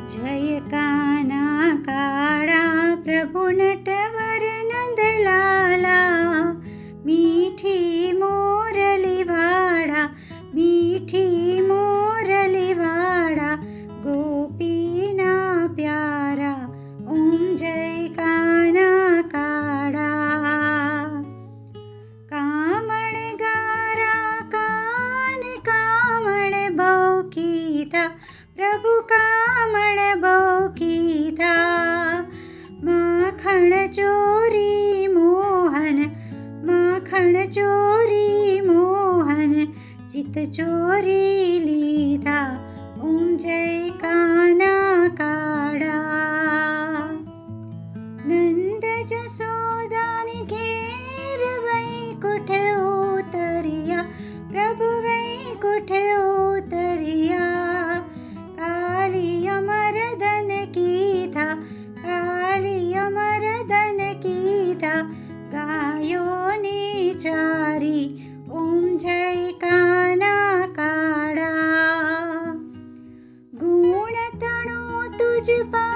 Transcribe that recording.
जय काना काड़ा प्रभु नटवर नंदलाला, मीठी मोरली वाड़ा, मीठी मोरली वाड़ा, गोपीना प्यारा ओम जय काना काड़ा। कामण गारा कान कामण बौकी था, प्रभु कामण बौकी था। माखण चोरी मोहन, माखण चोरी मोहन, चित चोरी लीधा ओम जय काना काड़ा। नंद जसोदानी घेर वैकुंठ उतरिया, प्रभु वैकुंठ उतरिया। कालिया मर्दन की था, कालिया मर्दन की था, गायों ने चारी ओम जय काना काड़ा। गुण तणो तुझ पा